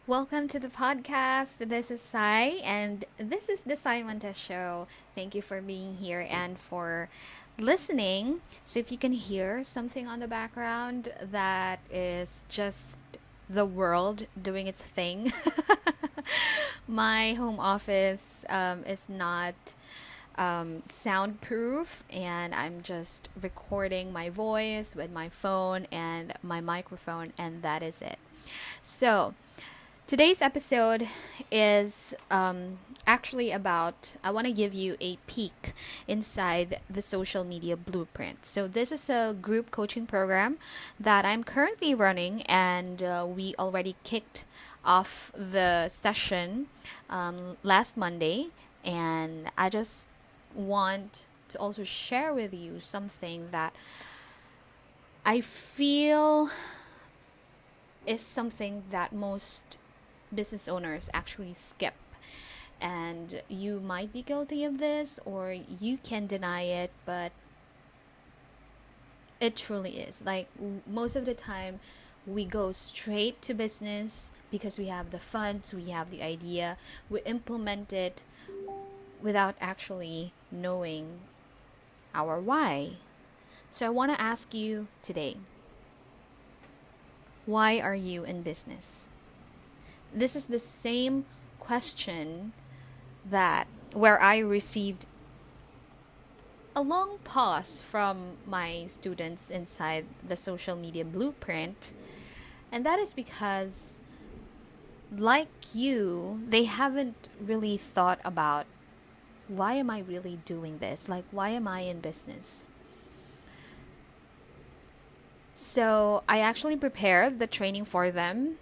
Welcome to the podcast. This is Sai, and this is the Montes Show. Thank you for being here and for listening. So, if you can hear something on the background, that is just the world doing its thing. My home office is not soundproof, and I'm just recording my voice with my phone and my microphone, and that is it. So, today's episode is actually about, I want to give you a peek inside the social media blueprint. So, this is a group coaching program that I'm currently running, and we already kicked off the session last Monday. And I just want to also share with you something that I feel is something that most business owners actually skip. And you might be guilty of this or you can deny it, but it truly is. Like, most of the time, we go straight to business because we have the funds, we have the idea, we implement it without actually knowing our why. So I want to ask you today, why are you in business? This is the same question that where I received a long pause from my students inside the social media blueprint. And that is because, like you, they haven't really thought about, why am I really doing this? Like, why am I in business? So I actually prepared the training for them,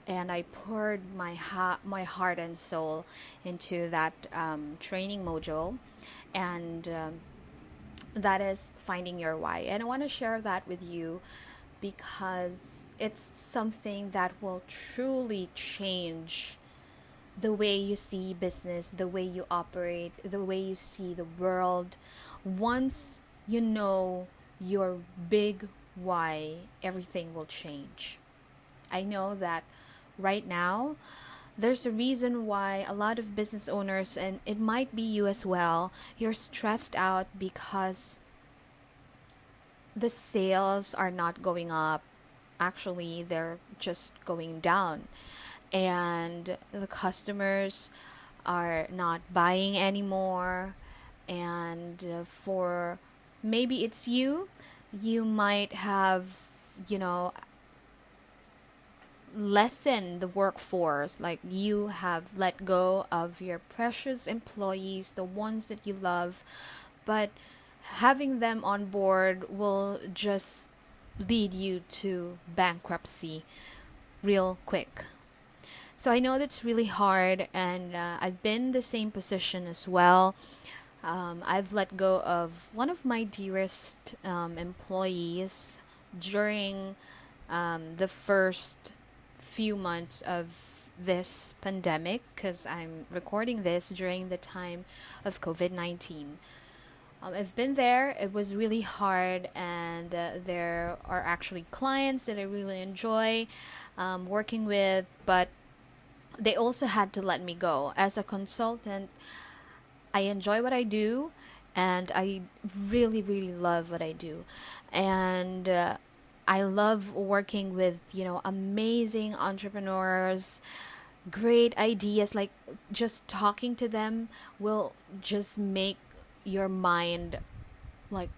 and I poured my heart and soul into that training module, and that is finding your why. And I want to share that with you because it's something that will truly change the way you see business, the way you operate, the way you see the world. Once you know your big why, everything will change. I know that right now, there's a reason why a lot of business owners, and it might be you as well, you're stressed out because the sales are not going up. Actually, they're just going down. And the customers are not buying anymore. And for maybe it's you might have, you know, lessen the workforce, like you have let go of your precious employees, the ones that you love, but having them on board will just lead you to bankruptcy real quick. So I know that's really hard, and I've been in the same position as well. I've let go of one of my dearest employees during the first few months of this pandemic, because I'm recording this during the time of COVID-19. I've been there. It was really hard, and there are actually clients that I really enjoy working with, but they also had to let me go. As a consultant, I enjoy what I do, and I really, really love what I do. And I love working with, amazing entrepreneurs, great ideas. Like, just talking to them will just make your mind, like,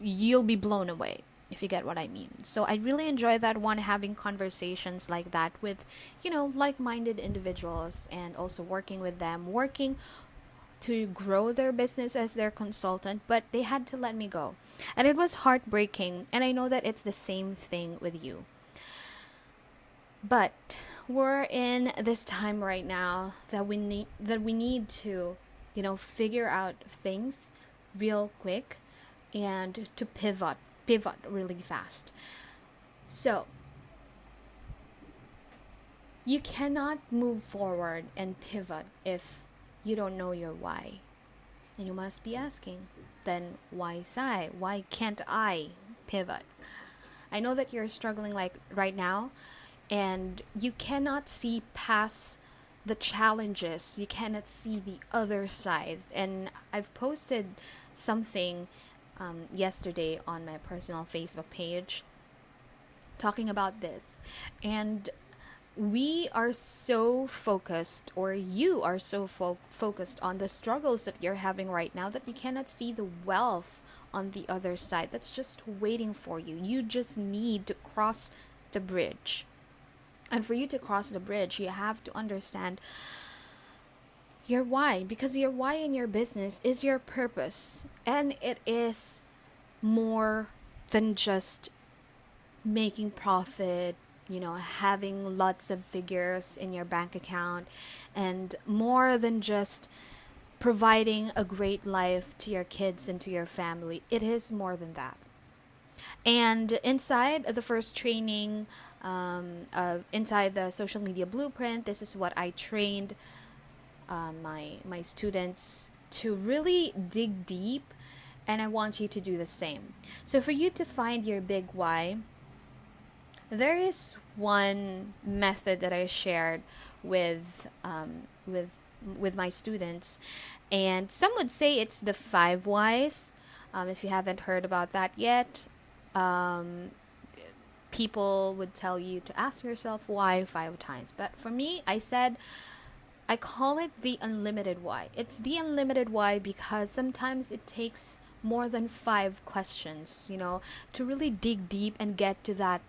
you'll be blown away, if you get what I mean. So I really enjoy that one, having conversations like that with, like-minded individuals, and also working with them, working to grow their business as their consultant, but they had to let me go. And it was heartbreaking, and I know that it's the same thing with you. But we're in this time right now that we need to, figure out things real quick and to pivot really fast. So, you cannot move forward and pivot if you don't know your why. And you must be asking, then why Sai? Why can't I pivot? I know that you're struggling like right now, and you cannot see past the challenges. You cannot see the other side. And I've posted something yesterday on my personal Facebook page talking about this. And we are so focused, or you are so focused on the struggles that you're having right now, that you cannot see the wealth on the other side that's just waiting for you. You just need to cross the bridge. And for you to cross the bridge, you have to understand your why, because your why in your business is your purpose, and it is more than just making profit, having lots of figures in your bank account, and more than just providing a great life to your kids and to your family. It is more than that. And inside the first training, inside the social media blueprint, this is what I trained my students to really dig deep, and I want you to do the same. So for you to find your big why, there is one method that I shared with my students, and some would say it's the 5 whys. If you haven't heard about that yet, people would tell you to ask yourself why 5 times. But for me, I call it the unlimited why. It's the unlimited why because sometimes it takes more than 5 questions, to really dig deep and get to that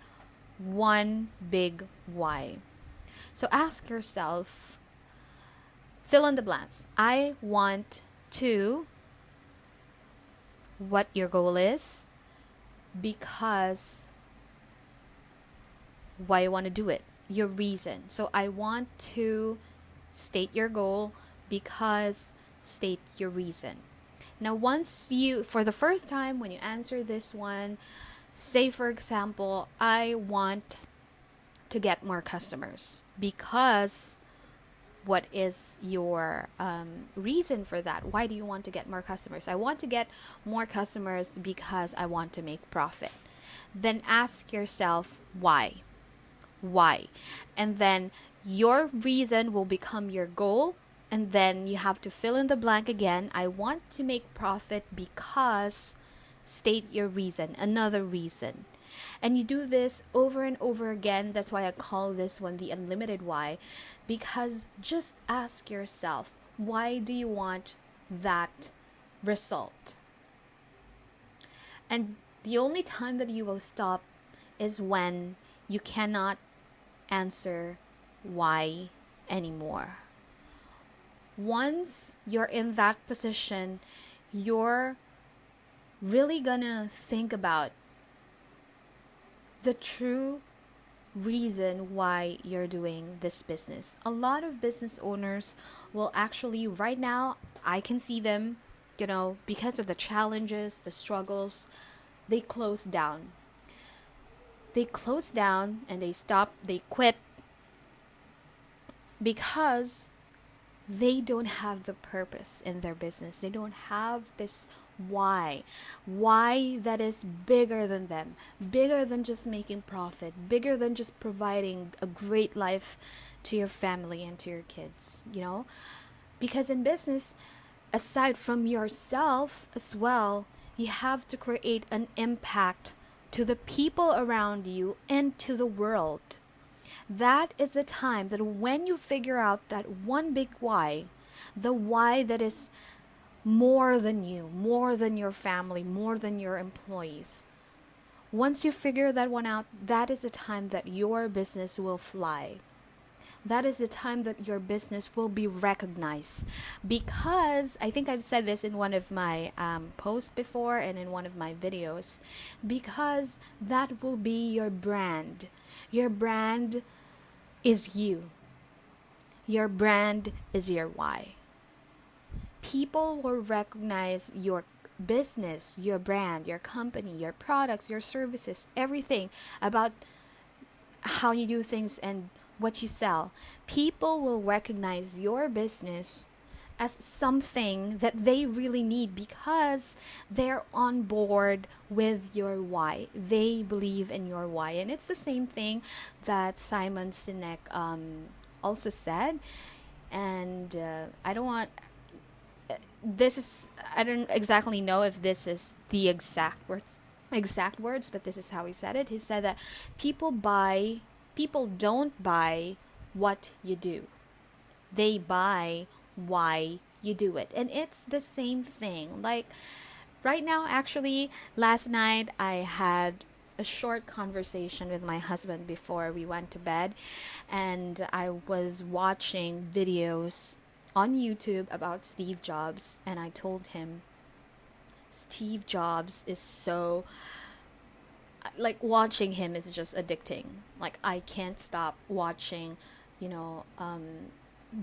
one big why. So ask yourself, fill in the blanks. I want to, what your goal is, because why you want to do it, your reason. So I want to state your goal because, state your reason. Now, once for the first time, when you answer this one, say for example, I want to get more customers, because what is your reason for that? Why do you want to get more customers? I want to get more customers because I want to make profit. Then ask yourself why. And then your reason will become your goal, and then you have to fill in the blank again. I want to make profit because, state your reason, another reason. And you do this over and over again. That's why I call this one the unlimited why, because just ask yourself, why do you want that result? And the only time that you will stop is when you cannot answer why anymore. Once you're in that position, you're really gonna think about the true reason why you're doing this business. A lot of business owners will actually, right now, I can see them, because of the challenges, the struggles, they close down. They close down and they stop, they quit, because they don't have the purpose in their business. They don't have this why that is bigger than them, bigger than just making profit, bigger than just providing a great life to your family and to your kids, because in business, aside from yourself as well, you have to create an impact to the people around you and to the world. That is the time that when you figure out that one big why, the why that is more than you, more than your family, more than your employees. Once you figure that one out, that is the time that your business will fly. That is the time that your business will be recognized. Because, I think I've said this in one of my posts before and in one of my videos, because that will be your brand. Your brand is you. Your brand is your why. People will recognize your business, your brand, your company, your products, your services, everything about how you do things and what you sell. People will recognize your business as something that they really need because they're on board with your why. They believe in your why. And it's the same thing that Simon Sinek also said. And I don't want. This is. I don't exactly know if this is the exact words, but this is how he said it. He said that people don't buy what you do. They buy why you do it. And it's the same thing. Like right now, actually, last night I had a short conversation with my husband before we went to bed, and I was watching videos on YouTube about Steve Jobs, and I told him Steve Jobs is so, like, watching him is just addicting. Like I can't stop watching, you know,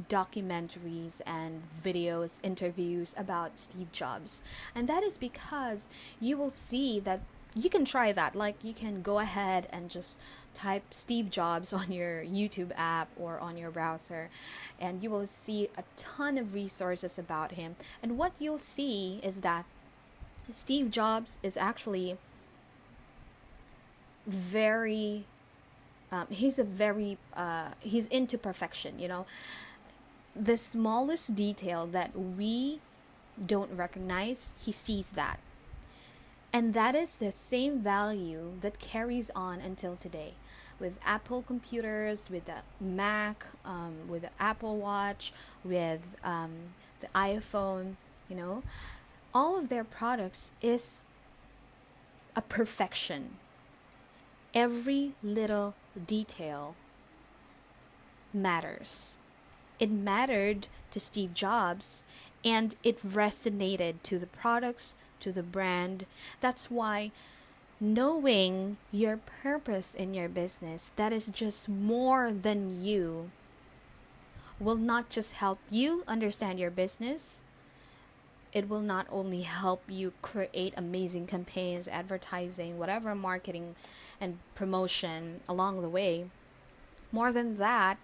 documentaries and videos, interviews about Steve Jobs. And that is because you will see that you can try that. Like you can go ahead and just type Steve Jobs on your YouTube app or on your browser, and you will see a ton of resources about him. And what you'll see is that Steve Jobs is actually very he's a very he's into perfection, you know. The smallest detail that we don't recognize, he sees that. And that is the same value that carries on until today with Apple computers, with the Mac, with the Apple Watch, with the iPhone, you know. All of their products is a perfection. Every little detail matters. It mattered to Steve Jobs, and it resonated to the products, to the brand. That's why knowing your purpose in your business, that is just more than you, will not just help you understand your business. It will not only help you create amazing campaigns, advertising, whatever marketing and promotion along the way. More than that,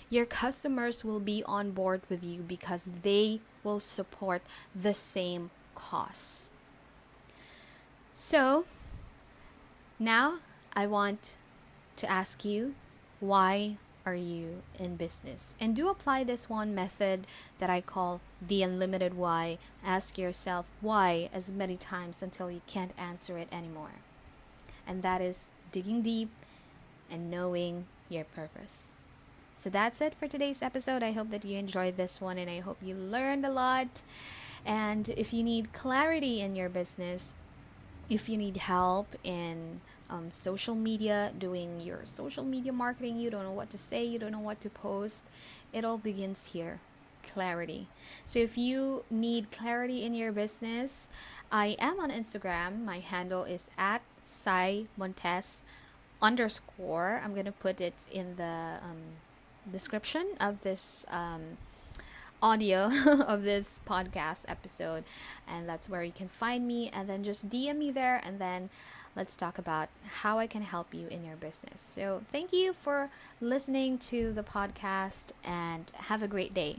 your customers will be on board with you because they will support the same cause. So, now I want to ask you, why are you in business? And do apply this one method that I call the unlimited why. Ask yourself why as many times until you can't answer it anymore. And that is digging deep and knowing your purpose. So that's it for today's episode. I hope that you enjoyed this one, and I hope you learned a lot. And if you need clarity in your business, if you need help in social media, doing your social media marketing, you don't know what to say, you don't know what to post, it all begins here. Clarity. So if you need clarity in your business, I am on Instagram. My handle is at Montes _. I'm gonna put it in the description of this audio of this podcast episode, and that's where you can find me. And then just DM me there, and then let's talk about how I can help you in your business. So thank you for listening to the podcast, and have a great day.